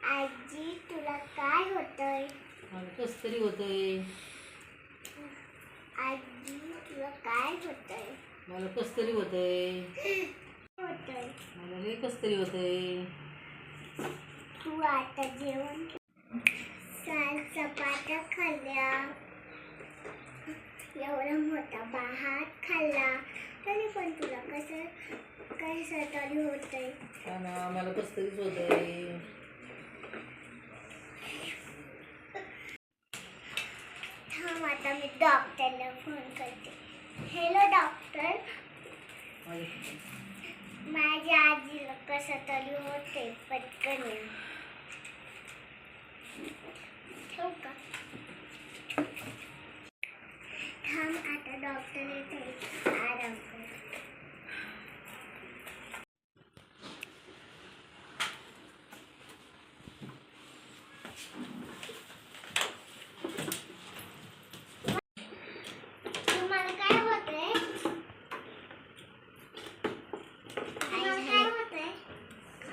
आजी तुला काय होतंय? मला कसं तरी होतंय. आजी तुला काय होतंय? मला कसं तरी होतंय. मला लय कसं तरी होतंय. तू आता जेवण काल चपात्या खाल्ल्या, एवढा मोठा भात खाल्ला, तरी पण तुला कसं तरी होतंय. हा ना, मला कसं तरीच होतंय. थांब आता मी डॉक्टरला फोन करते. हॅलो डॉक्टर, माझ्या आजीला कसं तरी होतंय, पटकन या. ठेवू का? थांब आता डॉक्टर येते, आराम कर. तुम्हाला काय होतंय?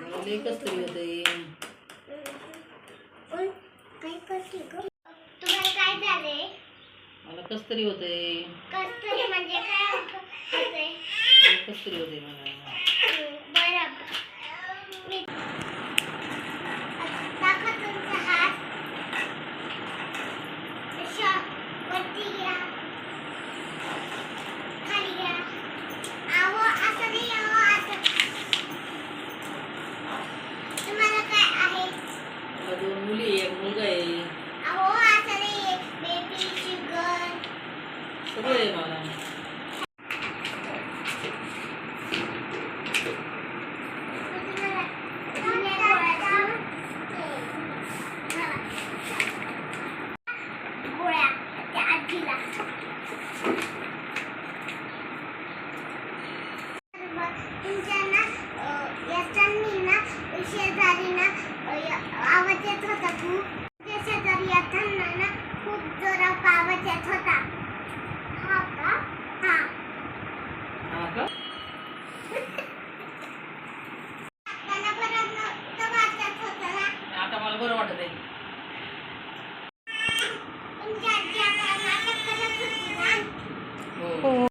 मला लय कसं तरी होतंय. काय करते ग? तुम्हाला काय झालंय? मला कसं तरी होतंय. कसं म्हणजे काय होतंय? लय कसं तरी होतंय मला. बरं, दाखवा तुमचा हात. वरती घ्या, खाली घ्या. अहो असं नाही, अहो असं. तुम्हाला काय आहे? मला 2 मुली एक मुलगा आहे. अहो असं नाही, बेबी शुगर सगळं आहे मला. गोळ्या त्या आजीला. तुमच्या ना याच्यानी ना शेजारी ना आवाज येत होता. खूप शेजारी येताना ना खूप जोरात आवाज येत होता. हा का? हा. हा का? त्यांना परत नव्हतं वाटत होतं ना. आता मला बरं वाटत आहे.